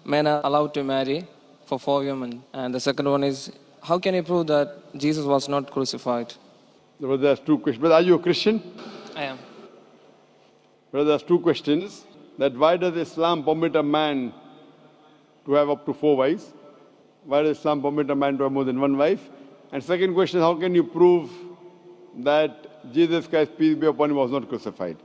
men are allowed to marry for 4 women? And the second one is, how can you prove that Jesus was not crucified? Brother, there's two questions. But are you a Christian? I am. Brother, there's two questions. That why does Islam permit a man to have up to 4 wives? Why does Islam permit a man to have more than one wife? And second question, how can you prove that Jesus Christ, peace be upon him, was not crucified?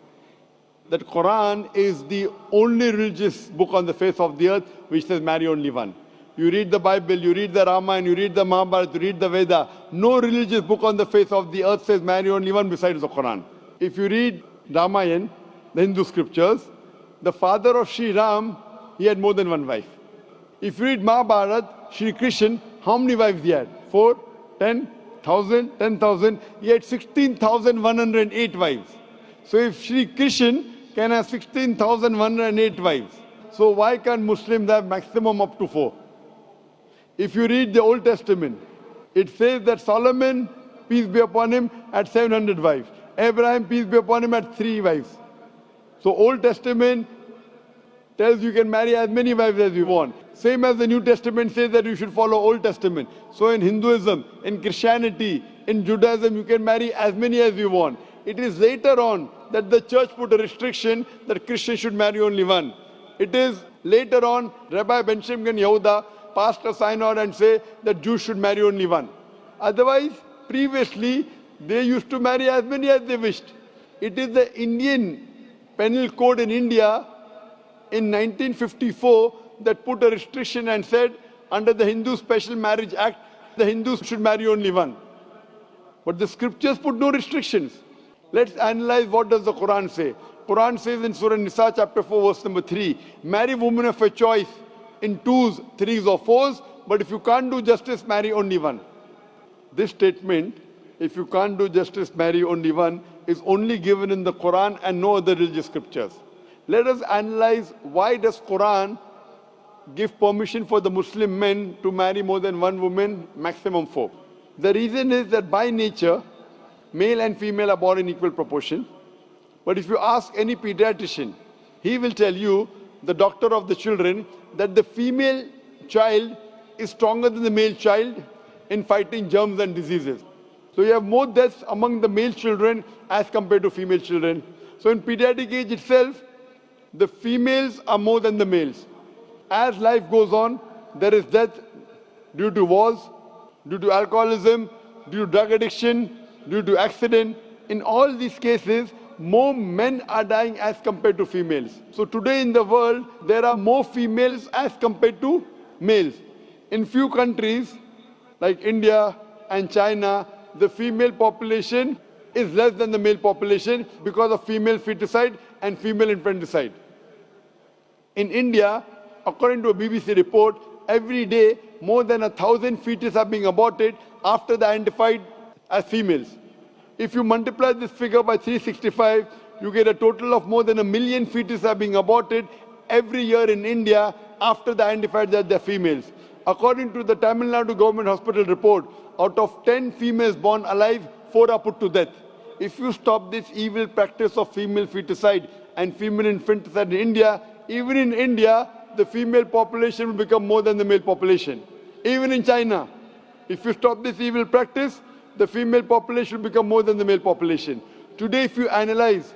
That Quran is the only religious book on the face of the earth which says marry only one. You read the Bible, you read the Ramayana, you read the Mahabharata, you read the Veda. No religious book on the face of the earth says marry only one besides the Quran. If you read Ramayana, the Hindu scriptures, the father of Sri Ram, he had more than one wife. If you read Mahabharata, Sri Krishna, how many wives he had? 4, 10, 1,000, 10,000. He had 16,108 wives. So if Sri Krishna can have 16,108 wives, so why can't Muslims have maximum up to 4? If you read the Old Testament, it says that Solomon, peace be upon him, had 700 wives. Abraham, peace be upon him, had 3 wives. So Old Testament tells you can marry as many wives as you want. Same as the New Testament says that you should follow Old Testament. So in Hinduism, in Christianity, in Judaism, you can marry as many as you want. It is later on that the church put a restriction that Christians should marry only one. It is later on Rabbi Benjamin Yehuda passed a synod and say that Jews should marry only one. Otherwise, previously, they used to marry as many as they wished. It is the Indian penal code in India in 1954 that put a restriction and said under the Hindu Special Marriage Act, the Hindus should marry only one. But the scriptures put no restrictions. Let's analyze what does the Quran say. Quran says in Surah Nisa chapter 4 verse number 3, marry women of your choice in 2s, 3s or 4s, but if you can't do justice, marry only one. This statement, if you can't do justice, marry only one, is only given in the Quran and no other religious scriptures. Let us analyze why does Quran give permission for the Muslim men to marry more than one woman, maximum 4. The reason is that by nature, male and female are born in equal proportion. But if you ask any pediatrician, he will tell you, the doctor of the children, that the female child is stronger than the male child in fighting germs and diseases. So you have more deaths among the male children as compared to female children. So in pediatric age itself, the females are more than the males. As life goes on, there is death due to wars, due to alcoholism, due to drug addiction, due to accident. In all these cases, more men are dying as compared to females. So today in the world, there are more females as compared to males. In few countries, like India and China, the female population is less than the male population because of female feticide and female infanticide. In India, according to a BBC report, every day more than 1,000 fetuses are being aborted after they are identified as females. If you multiply this figure by 365, you get a total of more than 1 million fetuses are being aborted every year in India after they are identified that they are females. According to the Tamil Nadu government hospital report, out of 10 females born alive, 4 are put to death. If you stop this evil practice of female feticide and female infanticide in India, even in India, the female population will become more than the male population. Even in China, if you stop this evil practice, the female population will become more than the male population. Today, if you analyze,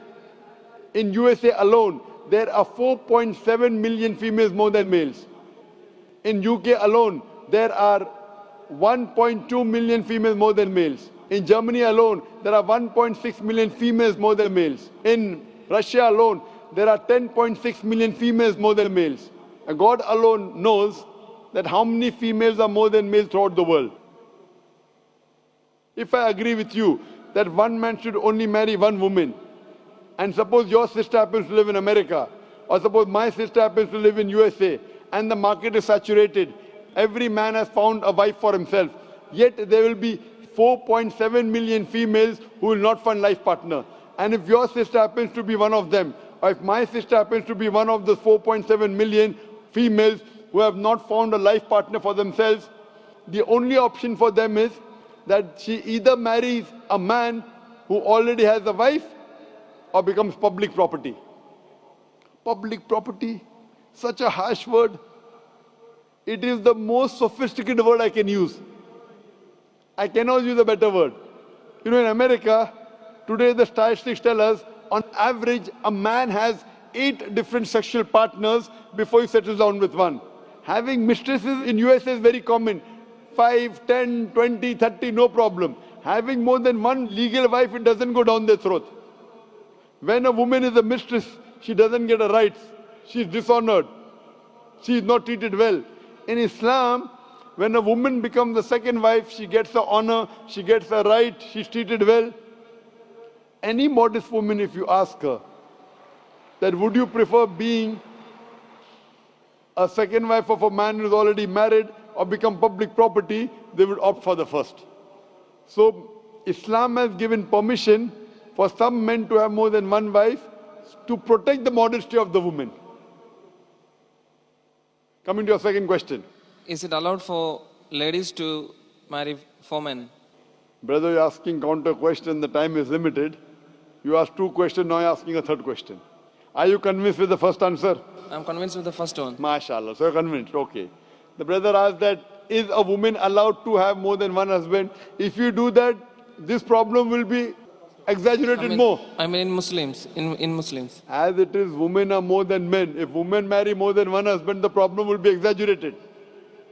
in USA alone, there are 4.7 million females more than males. In UK alone, there are 1.2 million females more than males. In Germany alone, there are 1.6 million females more than males. In Russia alone, there are 10.6 million females more than males. And God alone knows that how many females are more than males throughout the world. If I agree with you that one man should only marry one woman, and suppose your sister happens to live in America, or suppose my sister happens to live in USA, and the market is saturated, every man has found a wife for himself, yet there will be 4.7 million females who will not find life partner. And if your sister happens to be one of them, or if my sister happens to be one of the 4.7 million females who have not found a life partner for themselves, the only option for them is that she either marries a man who already has a wife or becomes public property. Public property, such a harsh word. It is the most sophisticated word I can use. I cannot use a better word. You know, in America, today the statistics tell us, on average, a man has 8 different sexual partners before he settles down with one. Having mistresses in USA is very common. 5, 10, 20, 30, no problem. Having more than one legal wife, it doesn't go down their throat. When a woman is a mistress, she doesn't get her rights. She is dishonored. She is not treated well. In Islam, when a woman becomes the second wife, she gets her honor, she gets her right, she's treated well. Any modest woman, if you ask her, that would you prefer being a second wife of a man who is already married or become public property, they would opt for the first. So Islam has given permission for some men to have more than one wife to protect the modesty of the woman. Coming to your second question. Is it allowed for ladies to marry 4 men? Brother, you're asking counter question, the time is limited. You asked 2 questions, now you're asking a 3rd question. Are you convinced with the first answer? I'm convinced with the first one. MashaAllah, so you're convinced, okay. The brother asked that, is a woman allowed to have more than one husband? If you do that, this problem will be exaggerated more. I mean in Muslims, in Muslims. As it is, women are more than men. If women marry more than one husband, the problem will be exaggerated.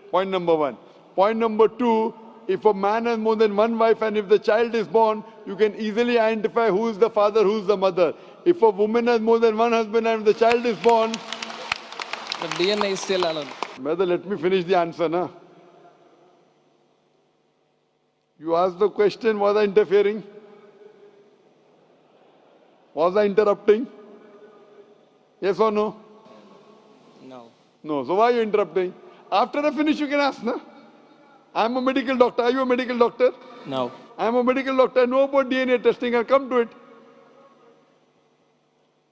Point number 1. Point number 2, if a man has more than one wife and if the child is born, you can easily identify who is the father, who is the mother. If a woman has more than one husband and if the child is born... The DNA is still allowed. Brother, let me finish the answer, na? You asked the question, was I interfering? Was I interrupting? Yes or no? No. No. So why are you interrupting? After I finish, you can ask, na? I'm a medical doctor. Are you a medical doctor? No. I'm a medical doctor. I know about DNA testing. I'll come to it.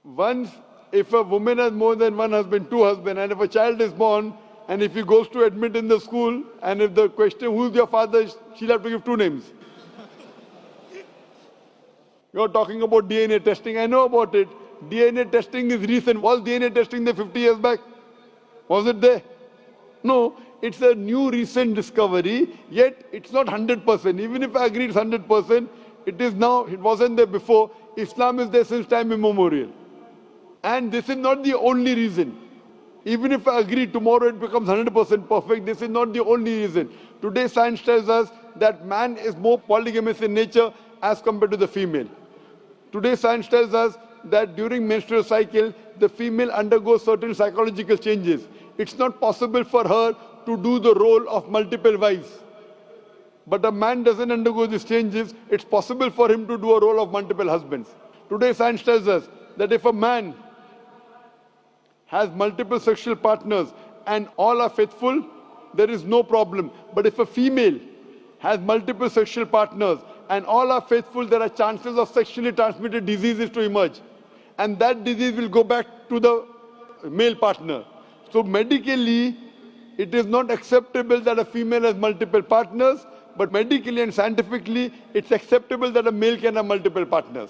Once, if a woman has more than one husband, 2 husbands, and if a child is born, and if he goes to admit in the school, and if the question, who's your father, she'll have to give 2 names. You're talking about DNA testing. I know about it. DNA testing is recent. Was DNA testing there 50 years back? Was it there? No. It's a new recent discovery, yet it's not 100%. Even if I agree it's 100%, it is now, it wasn't there before. Islam is there since time immemorial. And this is not the only reason. Even if I agree tomorrow it becomes 100% perfect, this is not the only reason. Today science tells us that man is more polygamous in nature as compared to the female. Today science tells us that during menstrual cycle, the female undergoes certain psychological changes. It's not possible for her to do the role of multiple wives. But a man doesn't undergo these changes, it's possible for him to do a role of multiple husbands. Today science tells us that if a man has multiple sexual partners and all are faithful, there is no problem. But if a female has multiple sexual partners and all are faithful, there are chances of sexually transmitted diseases to emerge. And that disease will go back to the male partner. So medically, it is not acceptable that a female has multiple partners, but medically and scientifically, it's acceptable that a male can have multiple partners.